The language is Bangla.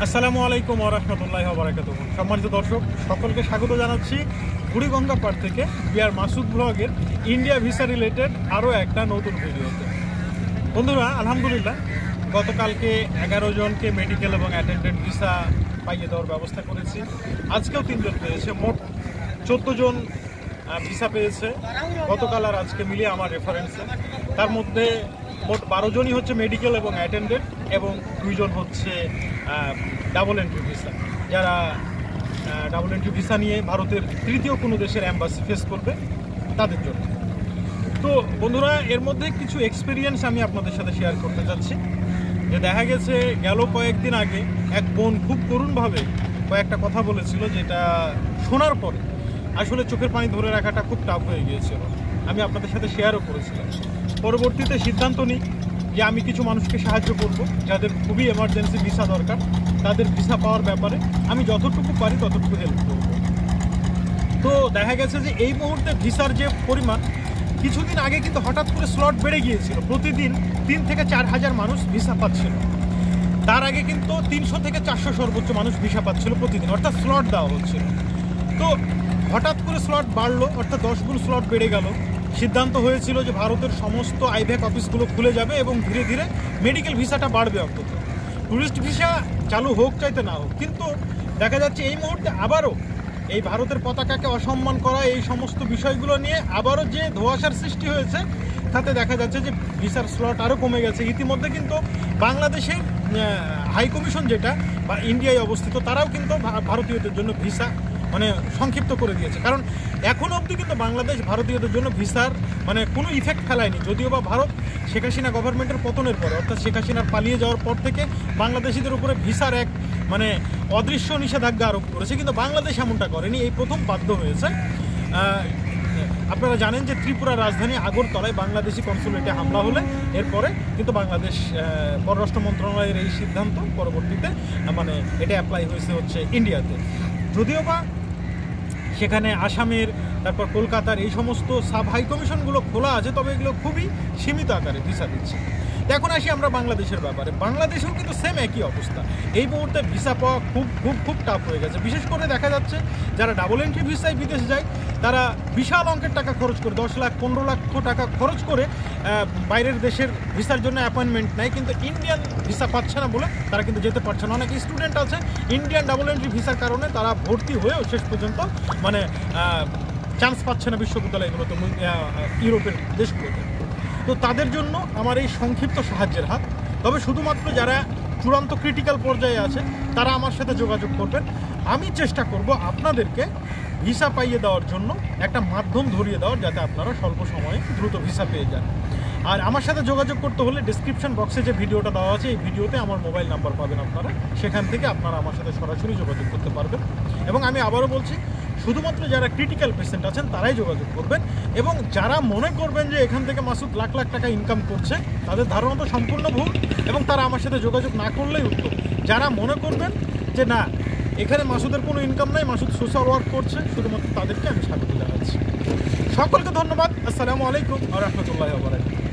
আসসালামু আলাইকুম ওয়া রাহমাতুল্লাহি ওয়া বারাকাতুহু। সম্মানিত দর্শক সকলকে স্বাগত জানাচ্ছি বুড়িগঙ্গা পাড় থেকে বিআর মাসুদ ব্লগের ইন্ডিয়া ভিসা রিলেটেড আরও একটা নতুন ভিডিওতে। বন্ধুরা, আলহামদুলিল্লাহ গতকালকে 11 জনকে মেডিকেল এবং অ্যাটেন্ডেন্ট ভিসা পাইয়ে দেওয়ার ব্যবস্থা করেছি। আজকেও 3 জন পেয়েছে, মোট 14 জন ভিসা পেয়েছে গতকাল আর আজকে মিলিয়ে আমার রেফারেন্সে। তার মধ্যে মোট 12 জনই হচ্ছে মেডিকেল এবং অ্যাটেন্ডেন্ট এবং 2 জন হচ্ছে ডাবল এন্ট্রি ভিসা, যারা ডাবল এন্ট্রি ভিসা নিয়ে ভারতের তৃতীয় কোনো দেশের অ্যাম্বাসি ফেস করবে তাদের জন্য। তো বন্ধুরা, এর মধ্যে কিছু এক্সপিরিয়েন্স আমি আপনাদের সাথে শেয়ার করতে চাচ্ছি। যে দেখা গেছে গেল কয়েকদিন আগে এক বোন খুব করুণভাবে কয়েকটা কথা বলেছিল, যেটা শোনার পরে আসলে চোখের পানি ধরে রাখাটা খুব টাফ হয়ে গিয়েছিল। আমি আপনাদের সাথে শেয়ারও করেছিলাম। পরবর্তীতে সিদ্ধান্ত নিই যে আমি কিছু মানুষকে সাহায্য করব, যাদের খুবই এমার্জেন্সি ভিসা দরকার, তাদের ভিসা পাওয়ার ব্যাপারে আমি যতটুকু পারি ততটুকু হেল্প করব। তো দেখা গেছে যে এই মুহূর্তে ভিসার যে পরিমাণ, কিছুদিন আগে কিন্তু হঠাৎ করে স্লট বেড়ে গিয়েছিল, প্রতিদিন 3 থেকে 4 হাজার মানুষ ভিসা পাচ্ছিল। তার আগে কিন্তু 300 থেকে 400 সর্বোচ্চ মানুষ ভিসা পাচ্ছিল প্রতিদিন, অর্থাৎ স্লট দেওয়া হচ্ছিল। তো হঠাৎ করে স্লট বাড়লো, অর্থাৎ 10 গুণ স্লট বেড়ে গেল। সিদ্ধান্ত হয়েছিল যে ভারতের সমস্ত আইভ্যাক অফিসগুলো খুলে যাবে এবং ধীরে ধীরে মেডিকেল ভিসাটা বাড়বে, অন্তত ট্যুরিস্ট ভিসা চালু হোক চাইতে না হোক। কিন্তু দেখা যাচ্ছে এই মুহূর্তে আবারও এই ভারতের পতাকাকে অসম্মান করা, এই সমস্ত বিষয়গুলো নিয়ে আবারও যে ধোঁয়াশার সৃষ্টি হয়েছে, তাতে দেখা যাচ্ছে যে ভিসার স্লট আরও কমে গেছে। ইতিমধ্যে কিন্তু বাংলাদেশের হাই কমিশন, যেটা বা ইন্ডিয়ায় অবস্থিত, তারাও কিন্তু ভারতীয়দের জন্য ভিসা সংক্ষিপ্ত করে দিয়েছে। কারণ এখনও অবধি কিন্তু বাংলাদেশ ভারতীয়দের জন্য ভিসার কোনো ইফেক্ট ফেলায়নি। যদিও বা ভারত শেখ হাসিনা গভর্নমেন্টের পতনের পরে, অর্থাৎ শেখ হাসিনার পালিয়ে যাওয়ার পর থেকে বাংলাদেশিদের উপরে ভিসার এক অদৃশ্য নিষেধাজ্ঞা আরোপ করেছে, কিন্তু বাংলাদেশ এমনটা করেনি, এই প্রথম বাধ্য হয়েছে। আপনারা জানেন যে ত্রিপুরার রাজধানী আগরতলায় বাংলাদেশি কনসুলেটে হামলা হলে এরপরে কিন্তু বাংলাদেশ পররাষ্ট্র মন্ত্রণালয়ের এই সিদ্ধান্ত পরবর্তীতে এটা অ্যাপ্লাই হয়েছে হচ্ছে ইন্ডিয়াতে। যদিও বা সেখানে আসামের, তারপর কলকাতার এই সমস্ত সাব হাই কমিশনগুলো খোলা আছে, তবে এগুলো খুবই সীমিত আকারে ভিসা দিচ্ছে। এখন আসি আমরা বাংলাদেশের ব্যাপারে। বাংলাদেশেও কিন্তু সেম একই অবস্থা। এই মুহূর্তে ভিসা পাওয়া খুব খুব খুব টাফ হয়ে গেছে। বিশেষ করে দেখা যাচ্ছে যারা ডাবল এন্ট্রি ভিসায় বিদেশ যায়, তারা বিশাল অঙ্কের টাকা খরচ করে, 10 লাখ 15 লক্ষ টাকা খরচ করে বাইরের দেশের ভিসার জন্য অ্যাপয়েন্টমেন্ট নেয়, কিন্তু ইন্ডিয়ান ভিসা পাচ্ছে না বলে তারা কিন্তু যেতে পারছে না। অনেক স্টুডেন্ট আছে ইন্ডিয়ান ডাবল এন্ট্রি ভিসার কারণে তারা ভর্তি হয়েও শেষ পর্যন্ত চান্স পাচ্ছে না বিশ্ববিদ্যালয়গুলোতে, ইউরোপের দেশগুলোতে। তো তাদের জন্য আমার এই সংক্ষিপ্ত সাহায্যের হাত। তবে শুধুমাত্র যারা চূড়ান্ত ক্রিটিক্যাল পর্যায়ে আছে তারা আমার সাথে যোগাযোগ করবেন। আমি চেষ্টা করব আপনাদেরকে ভিসা পাইয়ে দেওয়ার জন্য একটা মাধ্যম ধরিয়ে দেওয়ার, যাতে আপনারা স্বল্প সময়ে দ্রুত ভিসা পেয়ে যান। আর আমার সাথে যোগাযোগ করতে হলে ডিসক্রিপশন বক্সে যে ভিডিওটা দেওয়া আছে, এই ভিডিওতে আমার মোবাইল নাম্বার পাবেন আপনারা, সেখান থেকে আপনারা আমার সাথে সরাসরি যোগাযোগ করতে পারবেন। এবং আমি আবারও বলছি, শুধুমাত্র যারা ক্রিটিক্যাল পেশেন্ট আছেন তারাই যোগাযোগ করবেন। এবং যারা মনে করবেন যে এখান থেকে মাসুদ লাখ লাখ টাকা ইনকাম করছে, তাদের ধারণা তো সম্পূর্ণ ভুল, এবং তারা আমার সাথে যোগাযোগ না করলেই উত্তম। যারা মনে করবেন যে না, এখানে মাসুদের কোনো ইনকাম নাই, মাসুদ সোশ্যাল ওয়ার্ক করছে, শুধুমাত্র তাদেরকে আমি স্বাগত জানাচ্ছি। সকলকে ধন্যবাদ। আসসালামু আলাইকুম ওয়া রাহমাতুল্লাহি ওয়া বারাকাতুহু।